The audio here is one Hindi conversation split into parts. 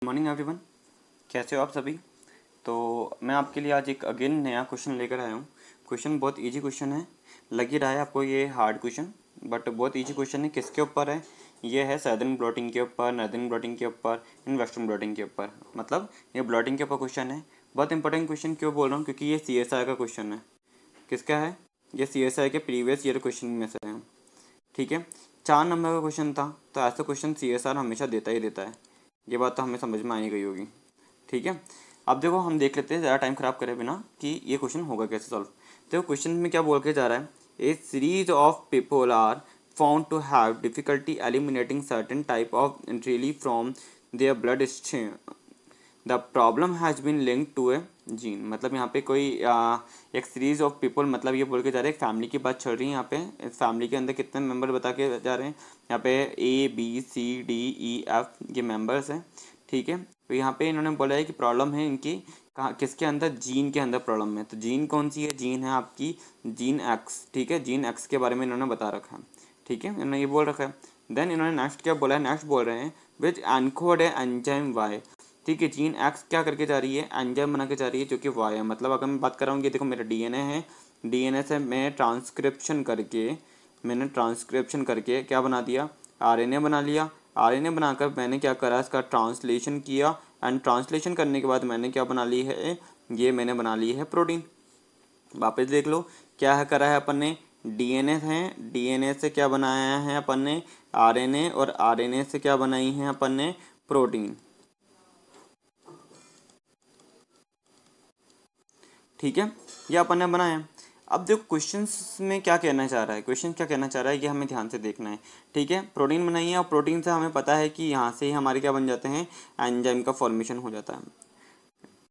मॉर्निंग एवरीवन, कैसे हो आप सभी। तो मैं आपके लिए आज एक अगेन नया क्वेश्चन लेकर आया हूँ। क्वेश्चन बहुत इजी क्वेश्चन है, लग ही रहा है आपको ये हार्ड क्वेश्चन, बट बहुत इजी क्वेश्चन है। किसके ऊपर है? ये है सदर्न ब्लॉटिंग के ऊपर, नॉर्दर्न ब्लॉटिंग के ऊपर, इन वेस्टर्न ब्लॉटिंग के ऊपर। मतलब ये ब्लॉटिंग के ऊपर क्वेश्चन है। बहुत इंपॉर्टेंट क्वेश्चन क्यों बोल रहा हूँ? क्योंकि ये CSI का क्वेश्चन है। किसका है? ये CSI के प्रीवियस ईयर क्वेश्चन में से है। ठीक है, 4 नंबर का क्वेश्चन था, तो ऐसा क्वेश्चन CSR हमेशा देता ही देता है। ये बात तो हमें समझ में आई गई होगी। ठीक है, अब देखो हम देख लेते हैं ज़्यादा टाइम खराब करे बिना कि ये क्वेश्चन होगा कैसे सॉल्व। देखो क्वेश्चन में क्या बोल के जा रहा है, a series of people are found to have difficulty eliminating certain type of entirely from their blood stream. The problem has been link to a gene. मतलब यहाँ पे कोई एक सीरीज ऑफ पीपल, मतलब ये बोल के जा रहे हैं, फैमिली की बात चल रही है। यहाँ पे फैमिली के अंदर कितने मेंबर बता के जा रहे हैं। यहाँ पे ABCDEF ये मेंबर्स हैं। ठीक है, तो यहाँ पे इन्होंने बोला है कि प्रॉब्लम है इनकी कहाँ, किसके अंदर? जीन के अंदर प्रॉब्लम है। तो जीन कौन सी है? जीन है आपकी जीन X। ठीक है, जीन X के बारे में इन्होंने बता रखा है। ठीक है, इन्होंने ये बोल रखा है। देन इन्होंने नेक्स्ट क्या बोला है? नेक्स्ट बोल रहे हैं विच एनकोड है एंजाइम Y। ठीक है, जीन X क्या करके जा रही है? एंजाइम बना के जा रही है जो कि Y है। मतलब अगर मैं बात कर रहा हूँ कि देखो मेरा DNA है, DNA से मैंने ट्रांसक्रिप्शन करके क्या बना दिया? RNA बना लिया। RNA बनाकर मैंने क्या करा? इसका ट्रांसलेशन किया, एंड ट्रांसलेशन करने के बाद मैंने क्या बना ली है? ये मैंने बना ली है प्रोटीन। वापस देख लो क्या है करा है अपन ने? DNA है, DNA से क्या बनाया है अपन ने? RNA, और RNA से क्या बनाई है अपन ने? प्रोटीन। ठीक है, ये अपन ने बनाया। अब देखो क्वेश्चंस में क्या कहना चाह रहा है, क्वेश्चन क्या कहना चाह रहा है, ये हमें ध्यान से देखना है। ठीक है, प्रोटीन बनाई है, और प्रोटीन से हमें पता है कि यहाँ से ही हमारे क्या बन जाते हैं? एंजाइम का फॉर्मेशन हो जाता है।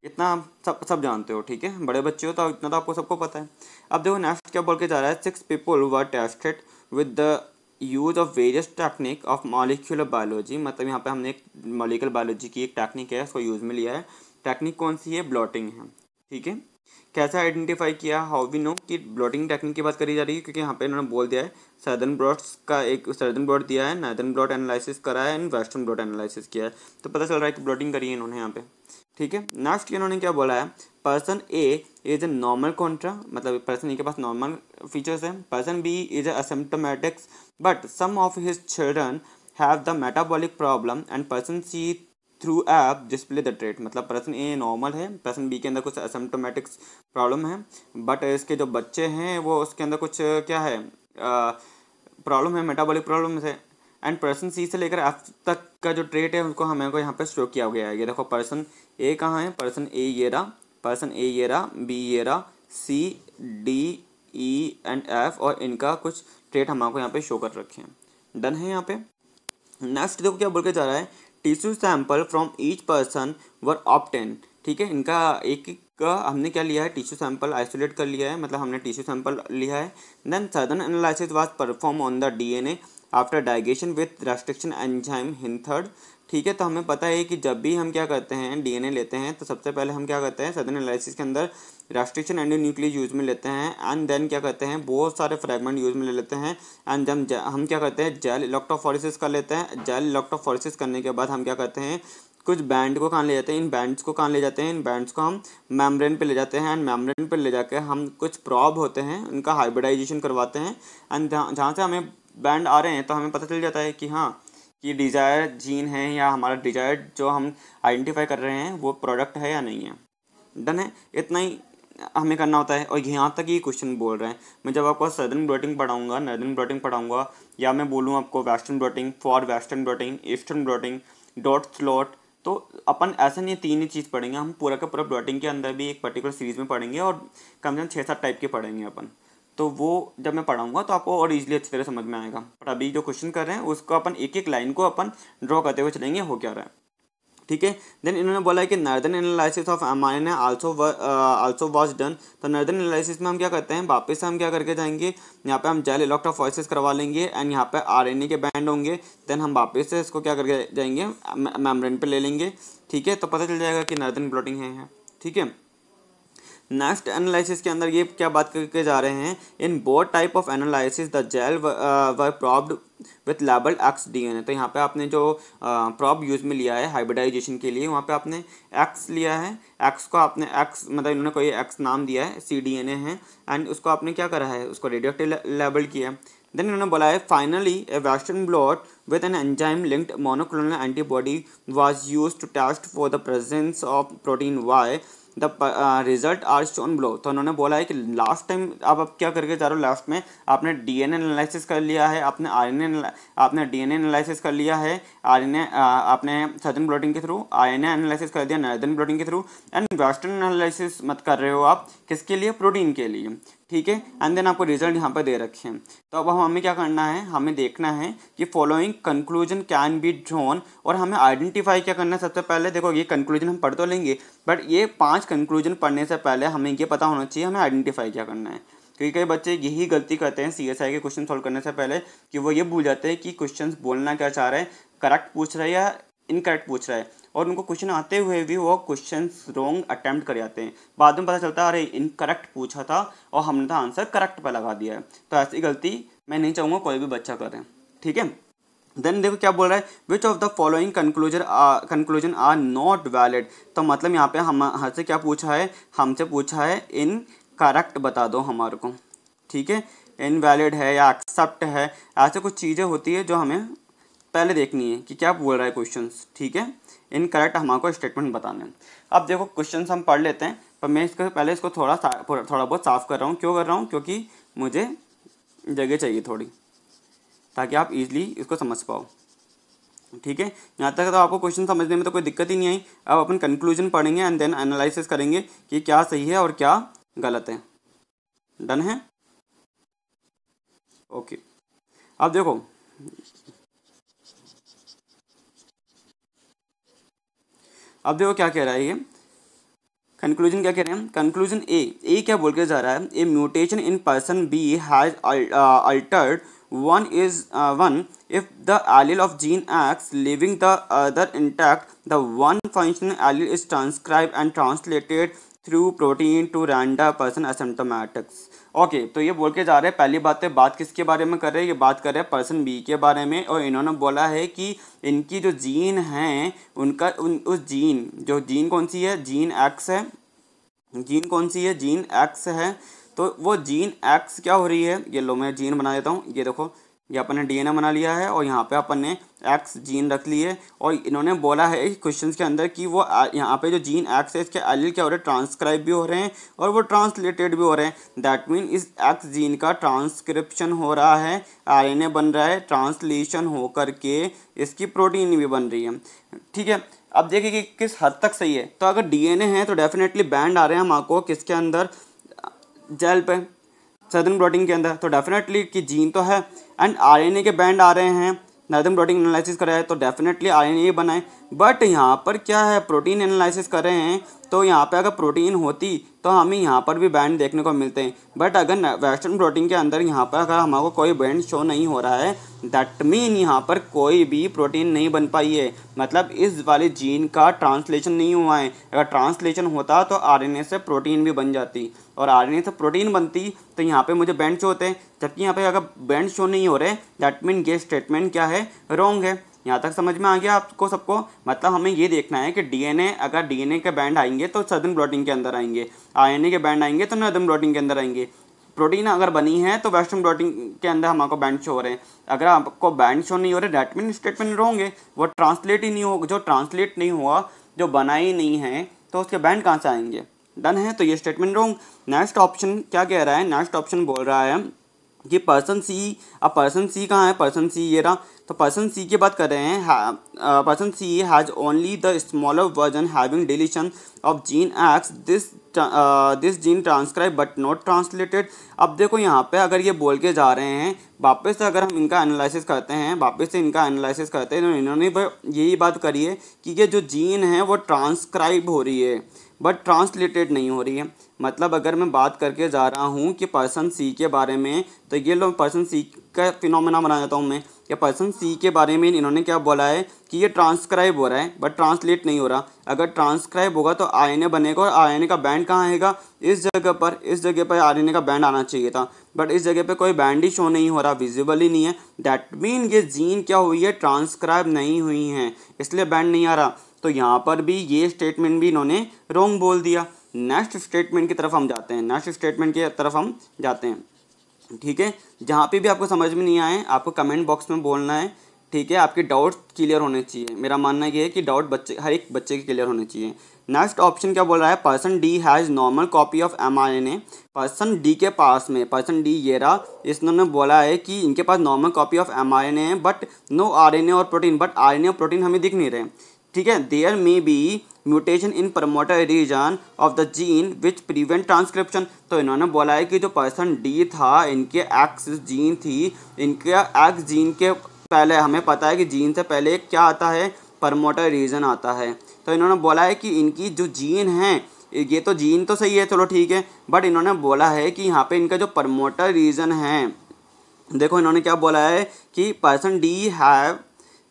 इतना आप सब जानते हो। ठीक है, बड़े बच्चे हो तो इतना तो आपको सबको पता है। अब देखो नेक्स्ट क्या बोल के जा रहा है, 6 people were tested with the use of various technique of molecular biology. मतलब यहाँ पे हमने एक मॉलिक्यूलर बायोलॉजी की एक टेक्निक है, उसको यूज़ में लिया है। टेक्निक कौन सी है? ब्लॉटिंग है। ठीक है, कैसे आइडेंटिफाई किया? हाउ वी नो कि ब्लॉटिंग टेक्निक की बात करी जा रही है? क्योंकि यहाँ पे इन्होंने बोल दिया है सदर्न ब्लॉट्स का, एक सदर्न ब्लॉट दिया है, नॉर्दर्न ब्लॉट एनालिसिस करा है, एंड वेस्टर्न ब्लॉट एनालिसिस किया है। तो पता चल रहा है कि ब्लॉटिंग करी है इन्होंने यहाँ पे। ठीक है, नेक्स्ट इन्होंने क्या बोला है? Person A is a normal contra. मतलब पर्सन ए के पास नॉर्मल फीचर्स है। Person B is a asymptomatics but some of his children have the metabolic problem, and person C through app display the trait. मतलब पर्सन ए नॉर्मल है, पर्सन बी के अंदर कुछ असिम्प्टोमेटिक्स प्रॉब्लम है, बट इसके जो बच्चे हैं वो उसके अंदर कुछ क्या है? प्रॉब्लम है, मेटाबॉलिक प्रॉब्लम है। एंड पर्सन सी से लेकर एफ तक का जो ट्रेट है उसको हमें को यहाँ पे शो किया गया है। ये देखो पर्सन ए कहाँ है? पर्सन ए ये रहा, पर्सन ए ये रहा, बी ये रहा, C D E and F, और इनका कुछ ट्रेट हमको यहाँ पे शो कर रखे हैं। डन है यहाँ पे। नेक्स्ट देखो क्या बोल के जा रहा है, tissue sample from each person were obtain. ठीक है, इनका एक एक का हमने क्या लिया है? टिश्यू सैंपल आइसोलेट कर लिया है, मतलब हमने टिश्यू सैंपल लिया है। Then southern analysis was perform on the DNA after digestion with restriction enzyme hind third. ठीक है, तो हमें पता है कि जब भी हम क्या करते हैं, DNA लेते हैं, तो सबसे पहले हम क्या करते हैं? सदर्न एनालिसिस के अंदर रेस्ट्रिक्शन एंडोन्यूक्लियस यूज में लेते हैं, एंड देन क्या करते हैं? बहुत सारे फ्रेगमेंट यूज में ले लेते हैं, एंड जब हम क्या करते हैं? जेल इलेक्ट्रोफोरेसिस कर लेते हैं। जेल इलेक्ट्रोफोरेसिस करने के बाद हम क्या करते हैं? कुछ बैंड को कहाँ ले जाते हैं? इन बैंड्स को कहाँ ले जाते हैं? इन बैंड्स को हम मेम्ब्रेन पे ले जाते हैं, एंड मेम्ब्रेन पे ले जाकर हम कुछ प्रॉब होते हैं उनका हाइब्रिडाइजेशन करवाते हैं, एंड जहाँ से हमें बैंड आ रहे हैं तो हमें पता चल जाता है कि हाँ कि डिज़ायर जीन है, या हमारा डिज़ायर जो हम आइडेंटिफाई कर रहे हैं वो प्रोडक्ट है या नहीं है। डन है, इतना ही हमें करना होता है। और यहाँ तक ये क्वेश्चन बोल रहे हैं। मैं जब आपको सदर्न ब्लॉटिंग पढ़ाऊंगा, नॉर्दर्न ब्लॉटिंग पढ़ाऊंगा, या मैं बोलूँ आपको western blotting, for western blotting, eastern blotting, dot slot, तो अपन ऐसा नहीं 3 ही चीज़ पढ़ेंगे, हम पूरा का पूरा ब्लॉटिंग के अंदर भी एक पर्टिकुलर सीरीज़ में पढ़ेंगे, और कम से कम 6-7 टाइप के पढ़ेंगे अपन। तो वो जब मैं पढ़ाऊंगा तो आपको और इजीली अच्छी तरह समझ में आएगा। पर अभी जो क्वेश्चन कर रहे हैं उसको अपन एक एक लाइन को अपन ड्रॉ करते हुए चलेंगे हो क्या रहा है। ठीक है, देन इन्होंने बोला है कि northern analysis of mRNA also was done. तो नॉर्दर्न एनालिसिस में हम क्या करते हैं? वापस से हम क्या करके जाएंगे? यहाँ पे हम जेल इलेक्ट्रोफोरेसिस करवा लेंगे, एंड यहाँ पे RNA के बैंड होंगे। देन हम वापस से इसको क्या करके जाएंगे? मेम्ब्रेन पे ले लेंगे। ठीक है, तो पता चल जाएगा कि नॉर्दर्न ब्लॉटिंग है। ठीक है, नेक्स्ट एनालिसिस के अंदर ये क्या बात करके जा रहे हैं, in both type of analysis the gel were probed with label X DNA। तो यहाँ पे आपने जो प्रॉब यूज में लिया है हाइब्रिडाइजेशन के लिए, वहाँ पे आपने एक्स लिया है, एक्स को आपने एक्स मतलब इन्होंने कोई एक्स नाम दिया है, cDNA है, एंड उसको आपने क्या करा है, उसको रेडियोएक्टिव लेबल किया है। देन इन्होंने बोला है finally A western blot with an enzyme linked monoclonal antibody was used to test for the presence of protein Y. The result are shown below. तो उन्होंने बोला है कि लास्ट टाइम आप क्या करके जा रहे हो, लास्ट में आपने DNA एनालिसिस कर लिया है, आपने DNA एनालिसिस कर लिया है, RNA आपने सदर्न ब्लॉटिंग के थ्रू, RNA एनालिसिस कर दिया नॉर्दर्न ब्लॉटिंग के थ्रू, एंड वेस्टर्न एनालिसिस मत कर रहे हो आप, किसके लिए, प्रोटीन के लिए, ठीक है। एंड देन आपको रिजल्ट यहाँ पर दे रखे हैं। तो अब हमें क्या करना है, हमें देखना है कि following conclusion can be drawn, और हमें आइडेंटिफाई क्या करना है। सबसे पहले देखो ये कंक्लूजन हम पढ़ तो लेंगे, बट ये 5 कंक्लूजन पढ़ने से पहले हमें ये पता होना चाहिए हमें आइडेंटिफाई क्या करना है। क्योंकि कई बच्चे यही गलती करते हैं CSI के क्वेश्चन सॉल्व करने से पहले, कि वो ये भूल जाते हैं कि क्वेश्चन बोलना क्या चाह रहे हैं, करेक्ट पूछ रहे हैं या इनकरेक्ट पूछ रहा है, और उनको क्वेश्चन आते हुए भी वो क्वेश्चन रॉन्ग अटेम्प्ट कर जाते हैं। बाद में पता चलता है अरे इनकरेक्ट पूछा था और हमने तो आंसर करेक्ट पे लगा दिया है। तो ऐसी गलती मैं नहीं चाहूँगा कोई भी बच्चा करे, ठीक है। देन देखो क्या बोल रहा है, which of the following conclusion are not valid. तो मतलब यहाँ पे हमसे क्या पूछा है, हमसे पूछा है इन करेक्ट बता दो हमारे को, ठीक है। इनवैलिड है या एक्सेप्ट है, ऐसे कुछ चीज़ें होती है जो हमें पहले देखनी है कि क्या बोल रहा है क्वेश्चंस, ठीक है। इनकरेक्ट हमारे स्टेटमेंट बताने। अब देखो क्वेश्चंस हम पढ़ लेते हैं, पर मैं इसको पहले इसको थोड़ा बहुत साफ कर रहा हूँ। क्यों कर रहा हूँ, क्योंकि मुझे जगह चाहिए थोड़ी, ताकि आप इजीली इसको समझ पाओ, ठीक है। यहाँ तक तो आपको क्वेश्चन समझने में तो कोई दिक्कत ही नहीं आई। अब अपन कंक्लूजन पढ़ेंगे एंड देन एनालिसिस करेंगे कि क्या सही है और क्या गलत है। डन है, ओके। अब देखो क्या कह रहा है ये कंक्लूजन, क्या कह रहे हैं। कंक्लूजन ए क्या बोल के जा रहा है, a mutation in person B has altered one if the allele of gene X leaving the other intact, the one functional allele is transcribed and translated through protein to random person asymptomatics। Okay, तो ये बोल के जा रहे हैं, पहली बात है, बात किसके बारे में कर रहे हैं, ये बात कर रहे हैं पर्सन बी के बारे में, और इन्होंने बोला है कि इनकी जो जीन हैं उनका उस जीन कौन सी है, जीन एक्स है, जीन कौन सी है, जीन एक्स है। तो वो जीन एक्स क्या हो रही है, ये लो मैं जीन बना देता हूँ, ये देखो ये अपन ने DNA बना लिया है और यहाँ पे अपन ने एक्स जीन रख ली है, और इन्होंने बोला है क्वेश्चंस के अंदर कि वो यहाँ पे जो जीन एक्स है इसके एलील क्या हो रहे हैं, ट्रांसक्राइब भी हो रहे हैं और वो ट्रांसलेटेड भी हो रहे हैं। दैट मीन इस एक्स जीन का ट्रांसक्रिप्शन हो रहा है, RNA बन रहा है, ट्रांसलेशन हो करके इसकी प्रोटीन भी बन रही है, ठीक है। अब देखिए कि किस हद तक सही है। तो अगर DNA है तो डेफिनेटली बैंड आ रहे हैं हमारे को किसके अंदर, जेल पे, सदर्न ब्लॉटिंग के अंदर, तो डेफिनेटली कि जीन तो है। एंड RNA के बैंड आ रहे हैं, नॉर्दर्न ब्लॉटिंग एनालिसिस कर रहा है तो डेफिनेटली RNA ही बनाए। बट यहाँ पर क्या है, प्रोटीन एनालिसिस कर रहे हैं, तो यहाँ पे अगर प्रोटीन होती तो हमें यहाँ पर भी बैंड देखने को मिलते हैं। बट अगर वेस्टर्न प्रोटीन के अंदर यहाँ पर अगर हमारे को कोई बैंड शो नहीं हो रहा है, दैट मीन यहाँ पर कोई भी प्रोटीन नहीं बन पाई है, मतलब इस वाले जीन का ट्रांसलेशन नहीं हुआ है। अगर ट्रांसलेशन होता तो RNA से प्रोटीन भी बन जाती, और RNA से प्रोटीन बनती तो यहाँ पे मुझे बैंड शो होते हैं, जबकि यहाँ पे अगर बैंड शो नहीं हो रहे, दैट मीन ये स्टेटमेंट क्या है, रॉन्ग है। यहाँ तक समझ में आ गया आपको सबको। मतलब हमें ये देखना है कि DNA, अगर DNA के बैंड आएंगे तो सदर्न ब्लॉटिंग के अंदर आएंगे, RNA के बैंड आएंगे तो नॉर्दर्न ब्लॉटिंग के अंदर आएंगे। प्रोटीन अगर बनी है तो वेस्टर्न ब्लॉटिंग के अंदर हमारे बैंड शो हो रहे हैं। अगर आपको बैंड शो नहीं हो रहे, दैट मीन स्टेटमेंट रॉन्ग है, वो ट्रांसलेट ही नहीं होगा। जो ट्रांसलेट नहीं हुआ, जो बना ही नहीं है, तो उसके बैंड कहाँ से आएंगे। डन है, तो ये स्टेटमेंट रॉन्ग। नेक्स्ट ऑप्शन क्या कह रहा है, नेक्स्ट ऑप्शन बोल रहा है कि पर्सन सी, अब पर्सन सी कहाँ है, पर्सन सी ये रहा। तो पर्सन सी की बात कर रहे हैं, person C has only the smaller version having deletion of gene X, this gene transcribe but not translated. अब देखो यहाँ पे अगर ये बोल के जा रहे हैं, वापस से अगर हम इनका एनालिसिस करते हैं, वापस से इनका एनालिसिस करते हैं, तो इन्होंने यही बात करी है कि ये जो जीन है वो ट्रांसक्राइब हो रही है बट ट्रांसलेटेड नहीं हो रही है। मतलब अगर मैं बात करके जा रहा हूँ कि पर्सन सी के बारे में, तो ये लो पर्सन सी का फिनोमेना बना देता हूँ मैं। या पर्सन सी के बारे में इन्होंने क्या बोला है कि ये ट्रांसक्राइब हो रहा है बट ट्रांसलेट नहीं हो रहा। अगर ट्रांसक्राइब होगा तो आरएनए बनेगा और आरएनए का बैंड कहाँ आएगा, इस जगह पर आरएनए का बैंड आना चाहिए था, बट इस जगह पे कोई बैंड ही शो नहीं हो रहा, विजिबल ही नहीं है। दैट मीन ये जीन क्या हुई है, ट्रांसक्राइब नहीं हुई है, इसलिए बैंड नहीं आ रहा। तो यहाँ पर भी ये स्टेटमेंट भी इन्होंने रॉन्ग बोल दिया। नेक्स्ट स्टेटमेंट की तरफ हम जाते हैं, ठीक है। जहाँ पे भी आपको समझ में नहीं आए आपको कमेंट बॉक्स में बोलना है, ठीक है। आपके डाउट्स क्लियर होने चाहिए, मेरा मानना ये है कि डाउट हर एक बच्चे के क्लियर होने चाहिए। नेक्स्ट ऑप्शन क्या बोल रहा है, person D has normal copy of mRNA। Person D के पास में, पर्सन डी ये रहा, इसने बोला है कि इनके पास नॉर्मल कॉपी ऑफ mRNA है बट नो RNA और प्रोटीन, बट RNA और प्रोटीन हमें दिख नहीं रहे, ठीक है। There may be mutation in promoter region of the gene which prevent transcription. तो इन्होंने बोला है कि जो पर्सन डी था, इनके एक्स जीन थी, इनके एक्स जीन के पहले हमें पता है कि जीन से पहले क्या आता है, प्रमोटर रीजन आता है। तो इन्होंने बोला है कि इनकी जो जीन है, ये तो जीन तो सही है, चलो ठीक है, बट इन्होंने बोला है कि यहाँ पे इनका जो प्रमोटर रीजन है, देखो इन्होंने क्या बोला है कि person D have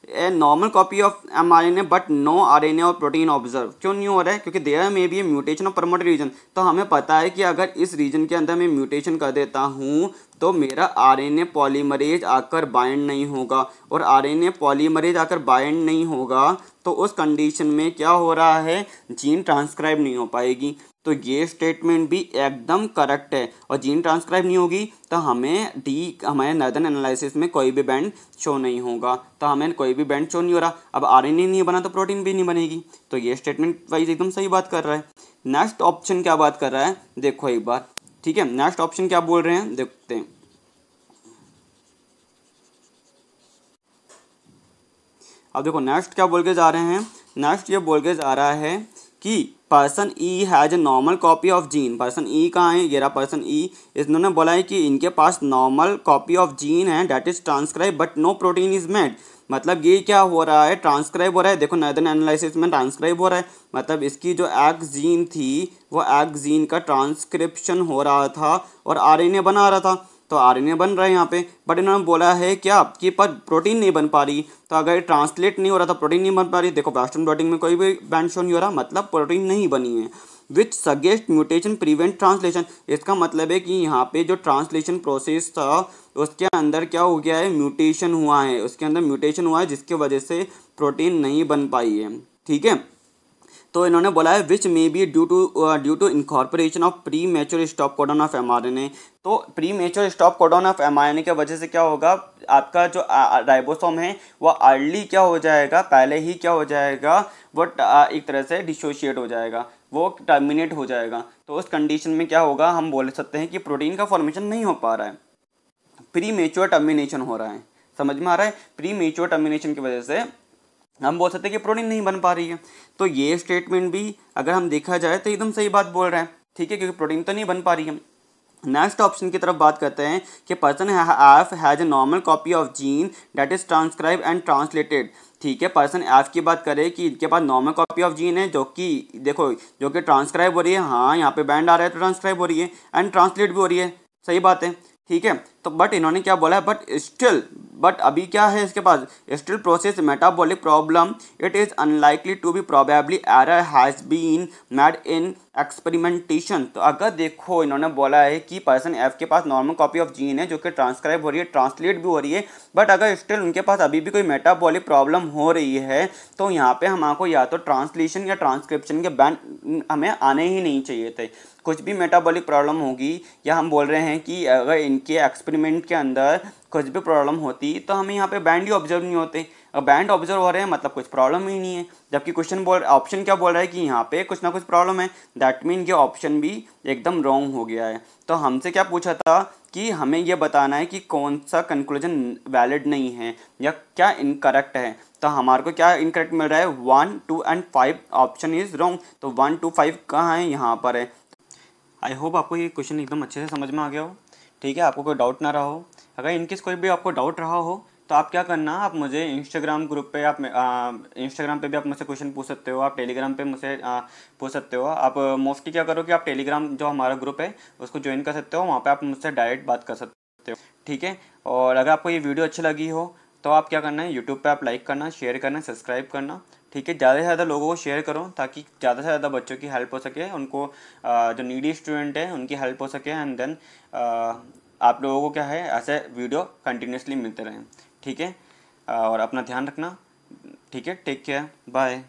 a normal copy of mRNA but no RNA और प्रोटीन ऑब्जर्व। क्यों नहीं हो रहा है, क्योंकि देयर में भी म्यूटेशन ऑफ प्रमोटर रीजन। तो हमें पता है कि अगर इस रीजन के अंदर मैं म्यूटेशन कर देता हूँ तो मेरा RNA पॉलीमरेज आकर बाइंड नहीं होगा, और RNA पॉलीमरेज आकर बाइंड नहीं होगा तो उस कंडीशन में क्या हो रहा है, जीन ट्रांसक्राइब नहीं हो पाएगी। तो ये स्टेटमेंट भी एकदम करेक्ट है, और जीन ट्रांसक्राइब नहीं होगी तो हमारे नॉर्दर्न एनालिसिस में कोई भी बैंड शो नहीं होगा। तो हमें कोई भी बैंड शो नहीं हो रहा, अब RNA नहीं बना तो प्रोटीन भी नहीं बनेगी। तो ये स्टेटमेंट वाइज एकदम सही बात कर रहा है। नेक्स्ट ऑप्शन क्या बात कर रहा है, देखो एक बार, ठीक है। नेक्स्ट ऑप्शन क्या बोल रहे हैं, देखते हैं। अब देखो नेक्स्ट क्या बोल के जा रहे हैं, नेक्स्ट ये बोल के जा रहा है कि person E has a normal copy of gene. Person E कहाँ है, ये रहा पर्सन ई। इन्होंने बोला है कि इनके पास नॉर्मल कॉपी ऑफ जीन है that is transcribe but no protein is made. मतलब ये क्या हो रहा है, ट्रांसक्राइब हो रहा है। देखो नॉर्दर्न एनालिसिस में ट्रांसक्राइब हो रहा है, मतलब इसकी जो एक्स जीन थी वो एक्स जीन का ट्रांसक्रिप्शन हो रहा था और RNA बना रहा था। तो RNA बन रहा है यहाँ पे, बट इन्होंने बोला है क्या कि पर प्रोटीन नहीं बन पा रही। तो अगर ट्रांसलेट नहीं हो रहा था, प्रोटीन नहीं बन पा रही, देखो वेस्टर्न ब्लॉटिंग में कोई भी बैंड शो नहीं हो रहा, मतलब प्रोटीन नहीं बनी है। विच सजेस्ट म्यूटेशन प्रिवेंट ट्रांसलेशन। इसका मतलब है कि यहाँ पे जो ट्रांसलेशन प्रोसेस था उसके अंदर क्या हो गया है, म्यूटेशन हुआ है, उसके अंदर म्यूटेशन हुआ है जिसकी वजह से प्रोटीन नहीं बन पाई है, ठीक है। तो इन्होंने बोला है which may be due to incorporation of premature stop codon of mRNA। तो premature stop codon of mRNA की वजह से क्या होगा, आपका जो राइबोसोम है वो अर्ली क्या हो जाएगा, पहले ही क्या हो जाएगा, वो एक तरह से डिसोशिएट हो जाएगा, वो टर्मिनेट हो जाएगा। तो उस कंडीशन में क्या होगा, हम बोल सकते हैं कि प्रोटीन का फॉर्मेशन नहीं हो पा रहा है, प्री मेच्योर टर्मिनेशन हो रहा है। समझ में आ रहा है, प्री मेच्योर टर्मिनेशन की वजह से हम बोल सकते हैं कि प्रोटीन नहीं बन पा रही है। तो ये स्टेटमेंट भी अगर हम देखा जाए तो एकदम सही बात बोल रहा है, ठीक है, क्योंकि प्रोटीन तो नहीं बन पा रही है। नेक्स्ट ऑप्शन की तरफ बात करते हैं कि person F has a normal copy of gene that is transcribe and translated. ठीक है, पर्सन एफ की बात करें कि इनके पास नॉर्मल कॉपी ऑफ जीन है जो कि देखो जो कि ट्रांसक्राइब हो रही है, हाँ यहाँ पे बैंड आ रहा है तो ट्रांसक्राइब हो रही है एंड ट्रांसलेट भी हो रही है, सही बात है, ठीक है। तो बट इन्होंने क्या बोला है, बट अभी क्या है इसके पास, still process metabolic problem, it is unlikely to be probably error has been made in experimentation. तो अगर देखो इन्होंने बोला है कि पर्सन एफ के पास नॉर्मल कॉपी ऑफ जीन है जो कि ट्रांसक्राइब हो रही है, ट्रांसलेट भी हो रही है, बट अगर स्टिल उनके पास अभी भी कोई मेटाबॉलिक प्रॉब्लम हो रही है तो यहाँ पे हमको या तो ट्रांसलेशन या ट्रांसक्रिप्शन के बैंड हमें आने ही नहीं चाहिए थे। कुछ भी मेटाबॉलिक प्रॉब्लम होगी या हम बोल रहे हैं कि अगर इनके एक्सपेरिमेंट के अंदर कुछ भी प्रॉब्लम होती तो हमें यहाँ पे बैंड ही ऑब्जर्व नहीं होते। अब बैंड ऑब्जर्व हो रहे हैं मतलब कुछ प्रॉब्लम ही नहीं है, जबकि ऑप्शन क्या बोल रहा है कि यहाँ पे कुछ ना कुछ प्रॉब्लम है। दैट मीन ये ऑप्शन भी एकदम रॉन्ग हो गया है। तो हमसे क्या पूछा था कि हमें यह बताना है कि कौन सा कंक्लूजन वैलिड नहीं है या क्या इनकरेक्ट है। तो हमारे को क्या इनकरेक्ट मिल रहा है, 1, 2 and 5 ऑप्शन इज रॉन्ग। तो 1, 2, 5 कहाँ है, यहाँ पर है। आई होप आपको ये क्वेश्चन एकदम अच्छे से समझ में आ गया हो, ठीक है, आपको कोई डाउट ना रहा हो। अगर इनकेस कोई भी आपको डाउट रहा हो तो आप क्या करना, आप मुझे इंस्टाग्राम ग्रुप पे इंस्टाग्राम पे भी आप मुझसे क्वेश्चन पूछ सकते हो, आप टेलीग्राम पे मुझसे पूछ सकते हो। आप मोस्टली क्या करो कि आप टेलीग्राम जो हमारा ग्रुप है उसको ज्वाइन कर सकते हो, वहाँ पे आप मुझसे डायरेक्ट बात कर सकते हो, ठीक है। और अगर आपको ये वीडियो अच्छी लगी हो तो आप क्या करना है, यूट्यूब पे आप लाइक करना, शेयर करना, सब्सक्राइब करना, ठीक है। ज़्यादा से ज़्यादा लोगों को शेयर करो ताकि ज़्यादा से ज़्यादा बच्चों की हेल्प हो सके, उनको जो नीडी स्टूडेंट है उनकी हेल्प हो सके, एंड देन आप लोगों को क्या है ऐसे वीडियो कंटिन्यूसली मिलते रहें, ठीक है। और अपना ध्यान रखना, ठीक है। Take care, bye.